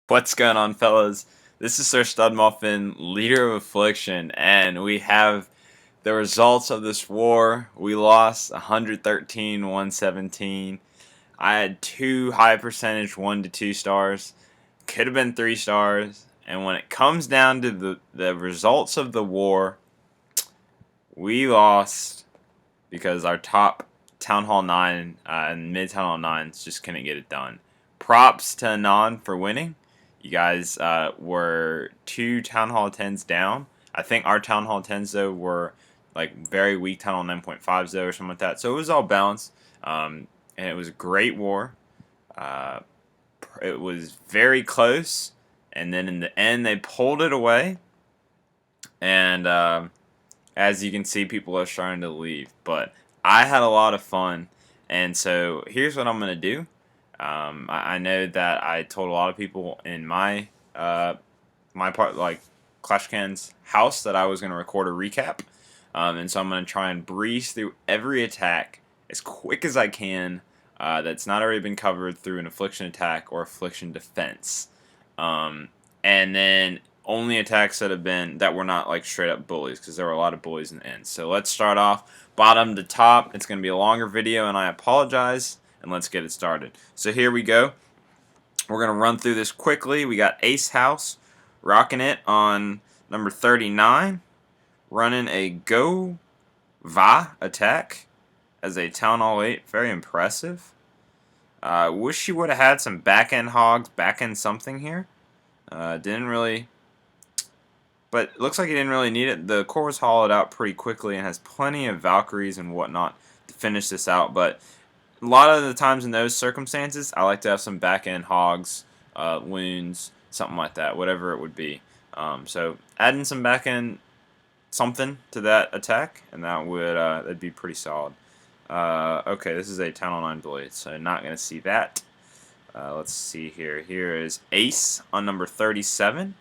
What's going on, fellas? This is Sir Studmuffin, leader of Affliction, and we have the results of this war. We lost 113-117. I had two high percentage 1 to 2 stars. Could have been 3 stars. And when it comes down to the results of the war, we lost because our top Town Hall 9 and mid Town Hall 9s just couldn't get it done. Props to Anon for winning. You guys were 2 Town Hall 10s down. I think our Town Hall 10s, though, were like very weak Town Hall 9.5s, though, or something like that. So it was all balanced. And it was a great war. It was very close. And then in the end, they pulled it away. And as you can see, people are starting to leave. But I had a lot of fun. And so here's what I'm going to do. I know that I told a lot of people in my part, like COC House, that I was going to record a recap, and so I'm going to try and breeze through every attack as quick as I can that's not already been covered through an Affliction attack or Affliction defense, and then only attacks that were not like straight up bullies, because there were a lot of bullies in the end. So let's start off bottom to top. It's going to be a longer video, and I apologize. And let's get it started. So here we go. We're going to run through this quickly. We got Ace House rocking it on number 39, running a Go Va attack as a Town Hall 8. Very impressive. Wish she would have had some back-end hogs, back-end something here. Didn't really, but it looks like he didn't really need it. The core was hollowed out pretty quickly and has plenty of Valkyries and whatnot to finish this out, but a lot of the times in those circumstances, I like to have some back-end hogs, wounds, something like that, whatever it would be. So adding some back-end something to that attack, and that'd be pretty solid. Okay, this is a Town Hall 9 blade, so not going to see that. Let's see here. Here is Ace on number 37.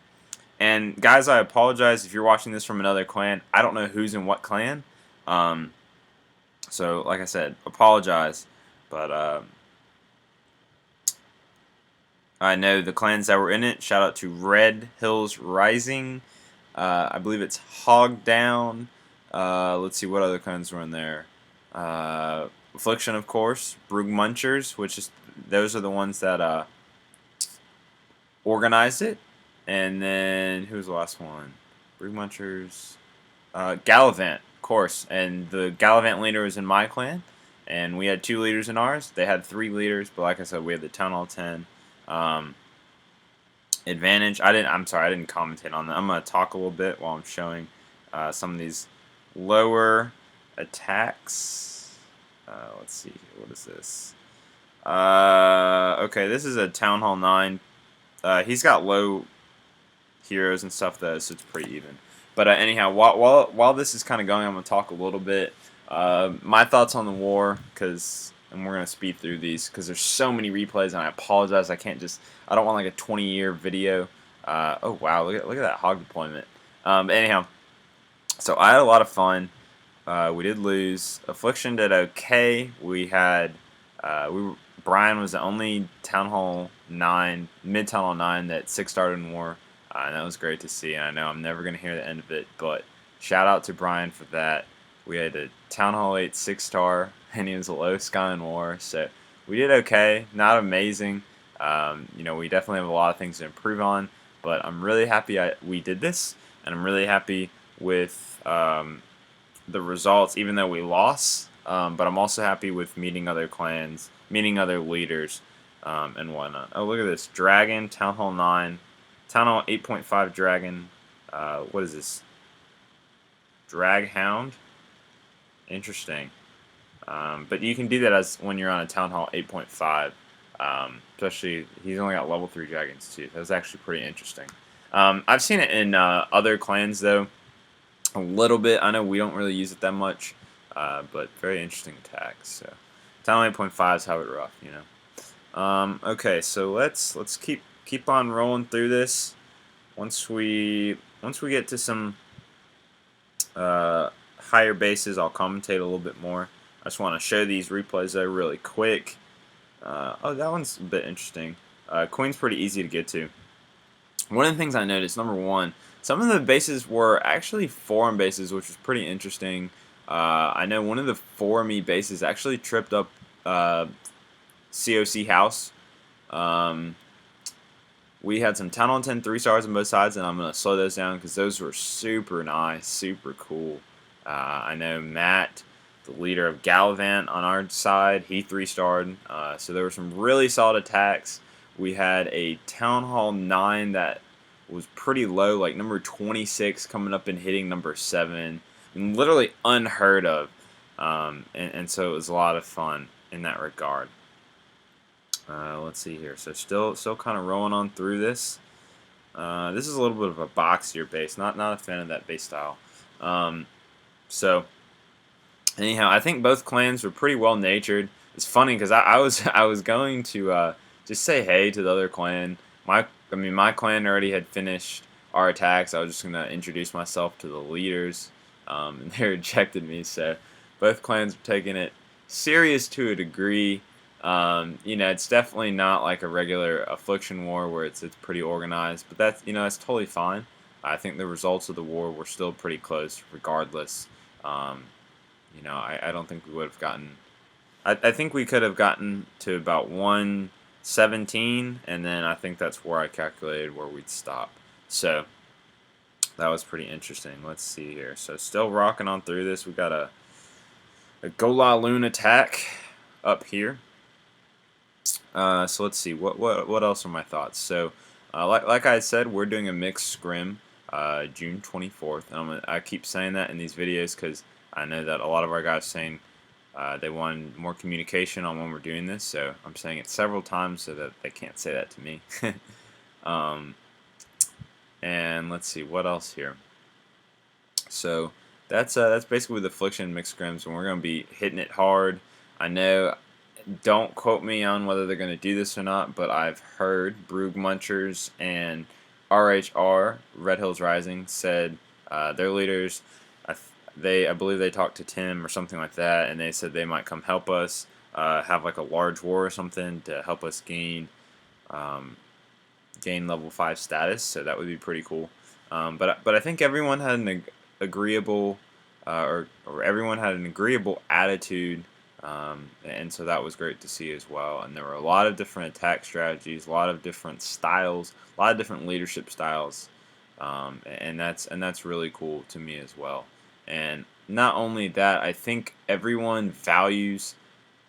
And guys, I apologize if you're watching this from another clan. I don't know who's in what clan. So, like I said, apologize. But I know the clans that were in it. Shout out to Red Hills Rising. I believe it's Hog Down. Let's see what other clans were in there. Affliction, of course. Brugmuncherz, those are the ones that organized it. And then who was the last one? Brugmuncherz. Gallivant, of course. And the Gallivant leader was in my clan. And we had 2 leaders in ours. They had 3 leaders, but like I said, we had the Town Hall 10 advantage. I didn't commentate on that. I'm gonna talk a little bit while I'm showing some of these lower attacks. Let's see, what is this? Okay, this is a Town Hall 9. He's got low heroes and stuff though, so it's pretty even. But anyhow, while this is kind of going, I'm gonna talk a little bit. My thoughts on the war, and we're gonna speed through these because there's so many replays, and I apologize. I don't want like a 20-year video. Oh wow, look at that hog deployment. Anyhow, so I had a lot of fun. We did lose. Affliction did okay. Brian was the only Town Hall 9, mid Town Hall 9 that 6-starred in war, and that was great to see. And I know I'm never gonna hear the end of it, but shout out to Brian for that. We had a Town Hall 8 6-star, and he was a low sky in war, so we did okay. Not amazing. We definitely have a lot of things to improve on, but I'm really happy we did this, and I'm really happy with the results, even though we lost. But I'm also happy with meeting other clans, meeting other leaders, and whatnot. Oh, look at this. Dragon, Town Hall 9, Town Hall 8.5 Dragon. What is this? Drag Hound? Interesting. But you can do that when you're on a Town Hall 8.5. Especially, he's only got level 3 dragons too. That's actually pretty interesting. I've seen it in other clans though, a little bit. I know we don't really use it that much, but very interesting attacks. So Town Hall 8.5 is how it rough, you know. Okay, so let's keep on rolling through this. Once we get to some higher bases, I'll commentate a little bit more. I just want to show these replays though really quick. Oh, that one's a bit interesting. Queen's pretty easy to get to. one of the things I noticed, number one, some of the bases were actually forum bases, which was pretty interesting. I know one of the forumy bases actually tripped up COC House. Um, we had some 10 on 10 3 stars on both sides, and I'm going to slow those down because those were super nice, super cool. I know Matt, the leader of Gallivant on our side, he 3-starred. So there were some really solid attacks. We had a Town Hall 9 that was pretty low, like number 26 coming up and hitting number 7. And literally unheard of. And so it was a lot of fun in that regard. Let's see here. So still kind of rolling on through this. This is a little bit of a boxier base. Not a fan of that base style. So anyhow, I think both clans were pretty well natured. It's funny because I was going to just say hey to the other clan. My clan already had finished our attacks. I was just gonna introduce myself to the leaders, and they rejected me. So both clans were taking it serious to a degree. It's definitely not like a regular Affliction war where it's pretty organized, but that's totally fine. I think the results of the war were still pretty close, regardless. I don't think we would have gotten. I think we could have gotten to about 117, and then I think that's where I calculated where we'd stop. So that was pretty interesting. Let's see here. So still rocking on through this. We got a Golaloon attack up here. So let's see. What else are my thoughts? So like I said, we're doing a mixed scrim June 24th, and I keep saying that in these videos because I know that a lot of our guys are saying they want more communication on when we're doing this, so I'm saying it several times so that they can't say that to me. And let's see what else here. So that's basically the Affliction mixed scrims, and we're going to be hitting it hard. I know. Don't quote me on whether they're going to do this or not, but I've heard brugmuncherz and RHR Red Hills Rising said their leaders. I believe they talked to Tim or something like that, and they said they might come help us have like a large war or something to help us gain level 5 status. So that would be pretty cool. But I think everyone had an agreeable or everyone had an agreeable attitude. And so that was great to see as well. And there were a lot of different attack strategies, a lot of different styles, a lot of different leadership styles, and that's really cool to me as well. And not only that, I think everyone values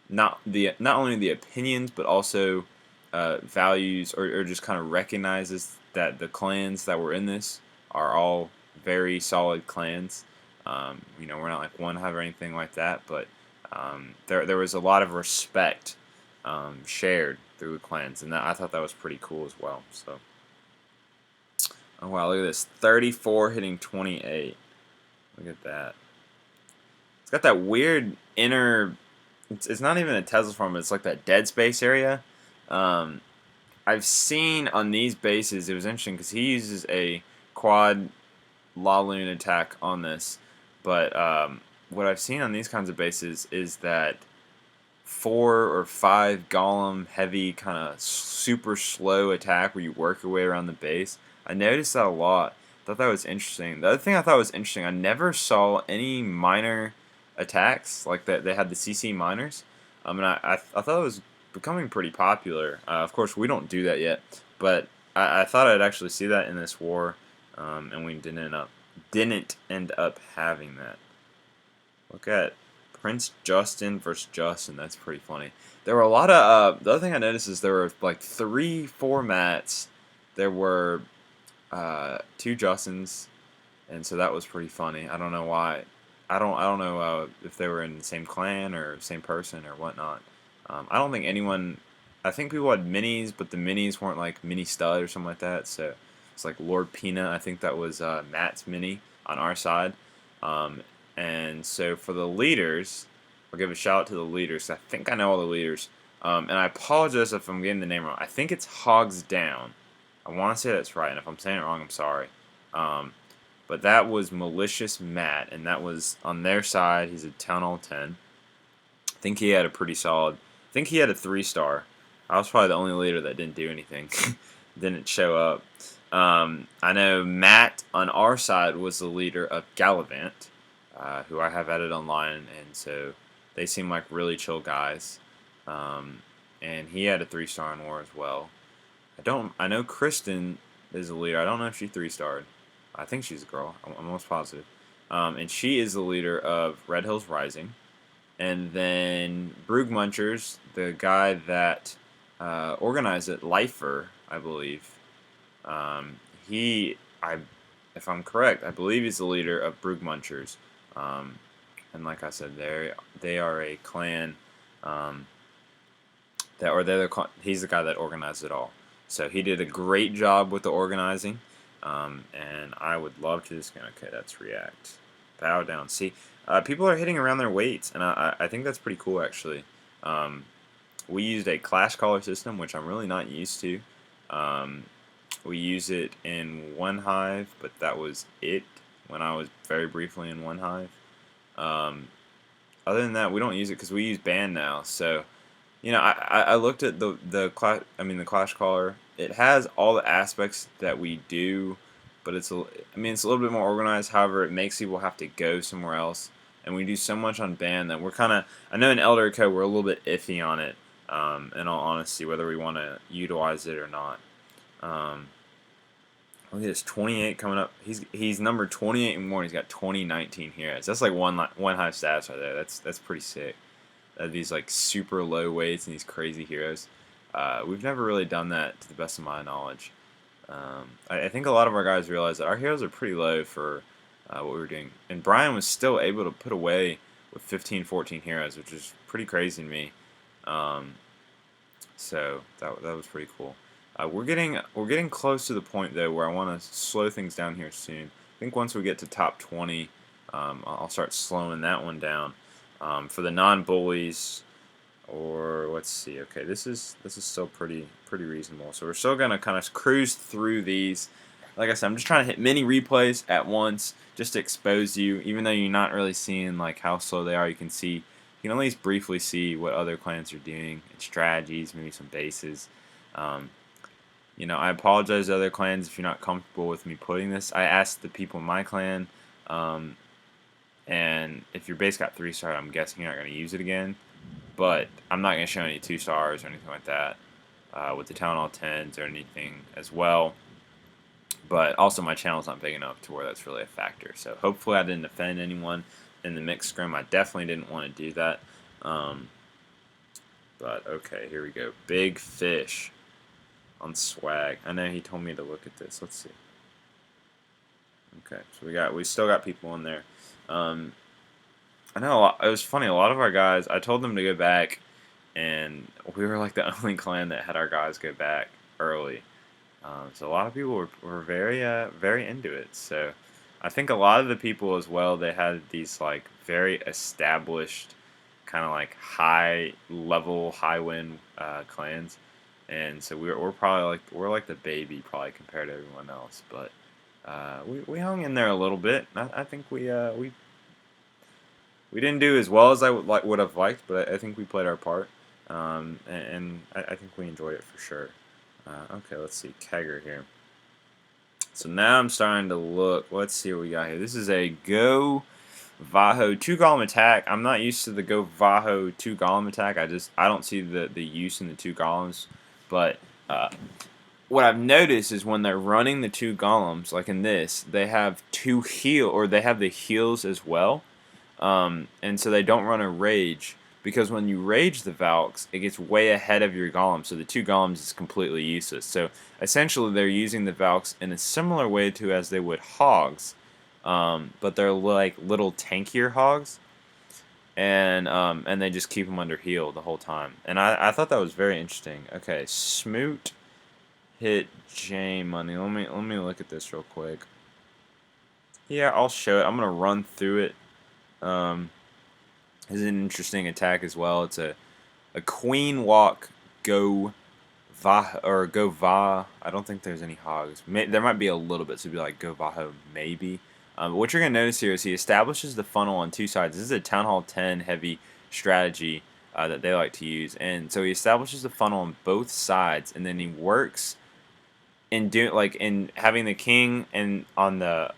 not only the opinions, but also values or just kind of recognizes that the clans that were in this are all very solid clans. We're not like one hub or anything like that, but there was a lot of respect shared through the clans, and I thought that was pretty cool as well. So, oh wow, look at this, 34 hitting 28. Look at that. It's got that weird inner. It's not even a Tesla form. It's like that dead space area. I've seen on these bases. It was interesting because he uses a quad Laloon attack on this, but what I've seen on these kinds of bases is that 4 or 5 golem heavy kind of super slow attack where you work your way around the base. I noticed that a lot. Thought that was interesting. The other thing I thought was interesting, I never saw any minor attacks like that. They had the CC minors. And I thought it was becoming pretty popular. Of course, we don't do that yet, but I thought I'd actually see that in this war, and we didn't end up having that. Look at Prince Justin versus Justin. That's pretty funny. There were a lot of. The other thing I noticed is there were like 3 formats. There were 2 Justins, and so that was pretty funny. I don't know why. I don't know if they were in the same clan or same person or whatnot. I don't think anyone. I think people had minis, but the minis weren't like mini stud or something like that. So it's like Lord Peanut. I think that was Matt's mini on our side. And so for the leaders, I'll give a shout out to the leaders. I think I know all the leaders. And I apologize if I'm getting the name wrong. I think it's Hogs Down. I want to say that's right. And if I'm saying it wrong, I'm sorry. But that was Malicious Matt. And that was on their side. He's a Town Hall 10. I think he had a pretty solid. I think he had a 3-star. I was probably the only leader that didn't do anything. Didn't show up. I know Matt on our side was the leader of Gallivant, who I have added online, and so they seem like really chill guys. Um, and he had a 3-star in war as well. I know Kristen is the leader. I don't know if she 3-starred. I think she's a girl. I'm almost positive. And she is the leader of Red Hills Rising. And then Brugmuncherz, the guy that organized it, Lifer, I believe. Um, he, I, if I'm correct, I believe he's the leader of brugmuncherz. Um, and like I said, they are a clan um, he's the guy that organized it all. So he did a great job with the organizing, and I would love to just okay, that's react, bow down. See, people are hitting around their weights, and I think that's pretty cool actually. Um, we used a clash caller system, which I'm really not used to. Um, we use it in one hive, but that was it when I was very briefly in one hive. Um, Other than that, we don't use it because we use band now. So, I looked at the Clash Caller. It has all the aspects that we do, but it's a little bit more organized. However, it makes people have to go somewhere else, and we do so much on band that we're kind of. I know in Elder Code we're a little bit iffy on it. In all honesty, whether we want to utilize it or not. Look at this, 28 coming up. He's number 28 and more. He's got 2019 heroes. That's like one hive stats right there. That's pretty sick. These like super low weights and these crazy heroes. We've never really done that to the best of my knowledge. I think a lot of our guys realize that our heroes are pretty low for what we were doing. And Brian was still able to put away with 15, 14 heroes, which is pretty crazy to me. So that was pretty cool. We're getting close to the point though where I want to slow things down here soon. I think once we get to top 20, I'll start slowing that one down. For the non-bullies, or let's see. Okay, this is still pretty reasonable. So we're still gonna kind of cruise through these. Like I said, I'm just trying to hit many replays at once just to expose you. Even though you're not really seeing like how slow they are, you can at least briefly see what other clans are doing and strategies, maybe some bases. I apologize to other clans if you're not comfortable with me putting this. I asked the people in my clan, and if your base got 3-star, I'm guessing you're not going to use it again. But I'm not going to show any 2-stars or anything like that with the Town Hall 10s or anything as well. But also my channel's not big enough to where that's really a factor. So hopefully I didn't offend anyone in the mixed scrim. I definitely didn't want to do that. But okay, here we go. Big fish on swag. I know he told me to look at this. Let's see. Okay, so we still got people in there. I know it was funny. A lot of our guys, I told them to go back, and we were like the only clan that had our guys go back early. So a lot of people were very into it. So I think a lot of the people as well, they had these like very established kind of like high level, high win clans, and so we're probably like the baby probably compared to everyone else. But we hung in there a little bit. I think we didn't do as well as I would have liked, but I think we played our part, and I think we enjoyed it for sure. Okay, let's see Kegger here. So now I'm starting to look. Let's see what we got here. This is a Go Vaho 2 Golem attack. I'm not used to the Go Vaho 2 Golem attack. I don't see the use in the 2 Golems. But what I've noticed is when they're running the 2 Golems, like in this, they have they have the heals as well. And so they don't run a rage, because when you rage the Valks, it gets way ahead of your Golem, so the 2 Golems is completely useless. So essentially they're using the Valks in a similar way to as they would Hogs, but they're like little tankier Hogs, and they just keep them under heal the whole time. And I thought that was very interesting. Okay, Smoot hit J Money. Let me look at this real quick. Yeah, I'll show it. I'm gonna run through it. Is an interesting attack as well. It's a Queen Walk Go Va or Go Va. I don't think there's any Hogs. There might be a little bit, so it'd be like Go Vaho maybe. But what you're gonna notice here is he establishes the funnel on 2 sides. This is a Town Hall 10 heavy strategy that they like to use, and so he establishes the funnel on both sides, and then he works in having the king and on the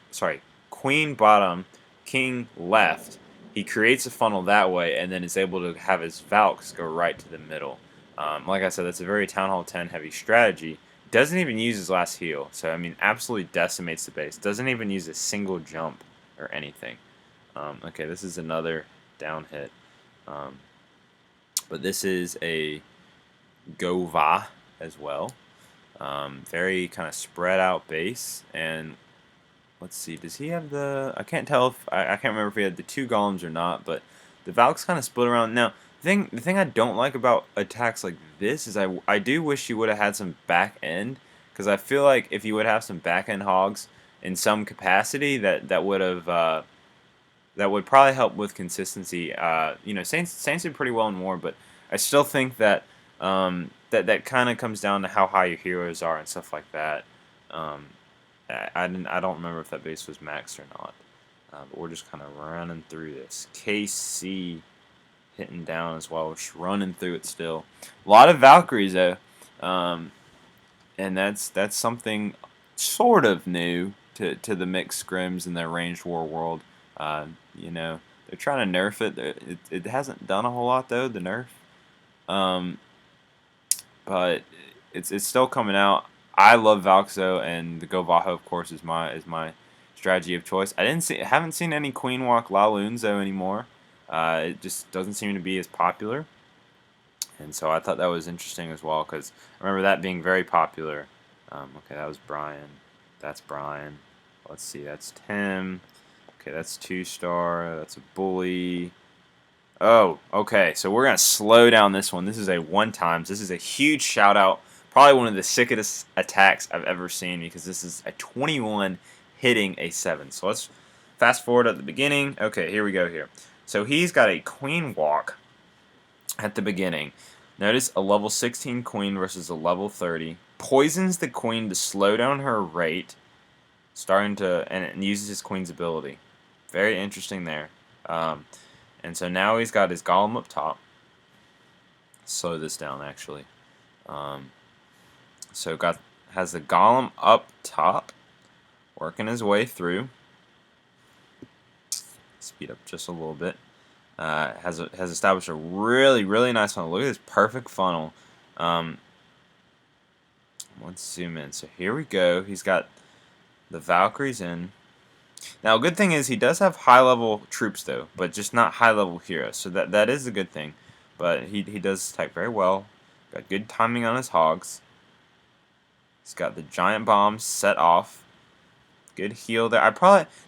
queen bottom, king left, he creates a funnel that way, and then is able to have his Valks go right to the middle. Like I said, that's a very Town Hall 10 heavy strategy. Doesn't even use his last heal, so I mean, absolutely decimates the base. Doesn't even use a single jump or anything. Okay, this is another down hit, but this is a Gova as well. Very kind of spread out base, and let's see, does he have the, I can't tell if, I can't remember if he had the 2 golems or not, but the Valk's kind of split around. Now, the thing I don't like about attacks like this is I do wish you would have had some back end, because I feel like if you would have some back end hogs in some capacity, that would have, that would probably help with consistency. You know, Saints did pretty well in war, but I still think that that kind of comes down to how high your heroes are and stuff like that. I don't remember if that base was maxed or not, but we're just kind of running through this. KC hitting down as well, just running through it still. A lot of Valkyries though, and that's something sort of new to the mixed scrims in the ranged war world. You know, they're trying to nerf it. It hasn't done a whole lot though, the nerf. But it's still coming out. I love Valxo, and the Govaho, of course, is my strategy of choice. Haven't seen any Queen Walk Lalunzo anymore. It just doesn't seem to be as popular, and so I thought that was interesting as well, because I remember that being very popular. Okay, that was Brian. That's Brian. Let's see, that's Tim. Okay, that's 2-star. That's a bully. Oh, okay. So we're going to slow down this one. This is a 1-times. This is a huge shout out. Probably one of the sickest attacks I've ever seen, because this is a 21 hitting a 7. So let's fast forward at the beginning. Okay, here we go here. So he's got a queen walk at the beginning. Notice a level 16 queen versus a level 30. Poisons the queen to slow down her rate. And it uses his queen's ability. Very interesting there. And so now he's got his golem up top. Slow this down, actually. So has the golem up top, working his way through. Speed up just a little bit. Has established a really nice funnel. Look at this perfect funnel. Let's zoom in. So here we go. He's got the Valkyries in. Now, a good thing is he does have high-level troops, though, but just not high-level heroes. So that is a good thing. But he does attack very well. Got good timing on his hogs. He's got the giant bombs set off. Good heal there.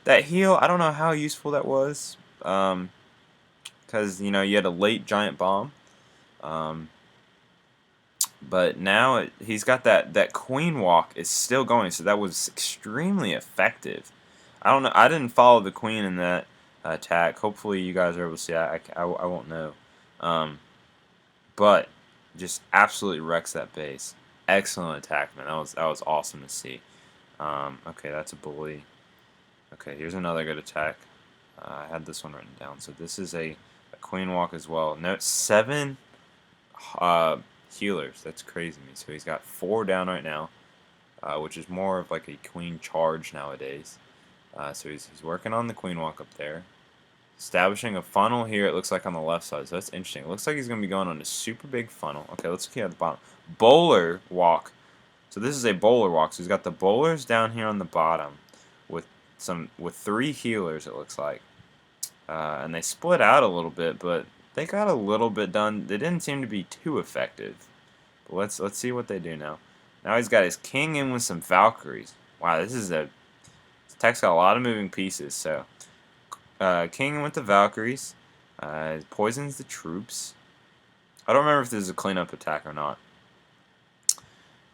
That heal, I don't know how useful that was. Because, you know, you had a late giant bomb. But now he's got that queen walk is still going. So that was extremely effective. I don't know. I didn't follow the queen in that attack. Hopefully you guys are able to see. I won't know. But just absolutely wrecks that base. Excellent attack, man. That was awesome to see. Okay, that's a bully. Okay, here's another good attack. I had this one written down. So this is a queen walk as well. Note 7 healers. That's crazy to me. So he's got 4 down right now, which is more of like a queen charge nowadays. So he's working on the queen walk up there. Establishing a funnel here, it looks like on the left side. So that's interesting. It looks like he's going to be going on a super big funnel. Okay, let's look at the bottom. Bowler walk. So this is a bowler walk. So he's got the bowlers down here on the bottom with 3 healers, it looks like. And they split out a little bit, but they got a little bit done. They didn't seem to be too effective. But let's see what they do now. Now he's got his king in with some Valkyries. Wow, this attack's got a lot of moving pieces. So king with the Valkyries, poisons the troops. I don't remember if this is a cleanup attack or not.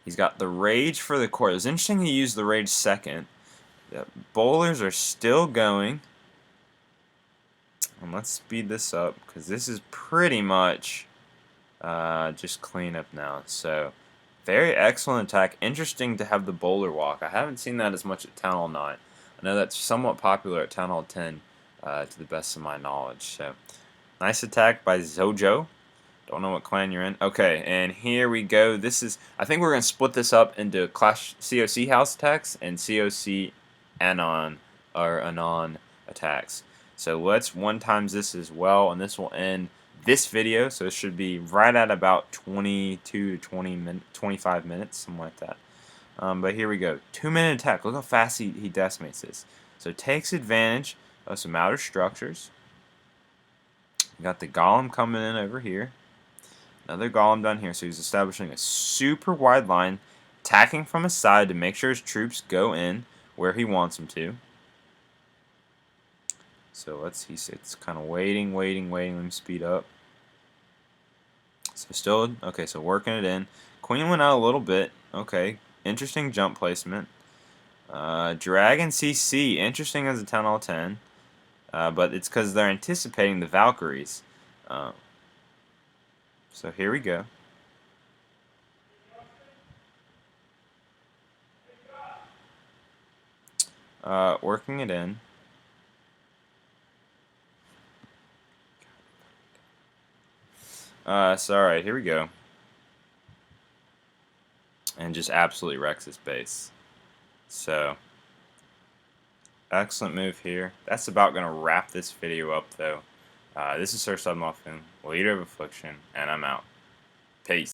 He's got the rage for the core. It was interesting he used the rage second. The bowlers are still going. And let's speed this up, because this is pretty much just cleanup now. So very excellent attack. Interesting to have the bowler walk. I haven't seen that as much at Town Hall 9. I know that's somewhat popular at Town Hall 10, to the best of my knowledge. So nice attack by Zojo. Don't know what clan you're in. Okay, and here we go. This is, I think we're going to split this up into COC House attacks and COC Anon attacks. So let's 1 times this as well, and this will end this video. So it should be right at about 22 to 25 minutes, something like that. But here we go. 2-minute attack. Look how fast he decimates this. So takes advantage of some outer structures. We got the golem coming in over here. Another golem down here. So he's establishing a super wide line, attacking from his side to make sure his troops go in where he wants them to. So it's kind of waiting. Let me speed up. So still, okay, so working it in. Queen went out a little bit. Okay, interesting jump placement. Dragon CC, interesting as a 10 all 10. But it's because they're anticipating the Valkyries. So here we go. Working it in. So alright, here we go. And just absolutely wrecks his base. So, excellent move here. That's about going to wrap this video up, though. This is Sir Submuffin, leader of Affliction, and I'm out. Peace.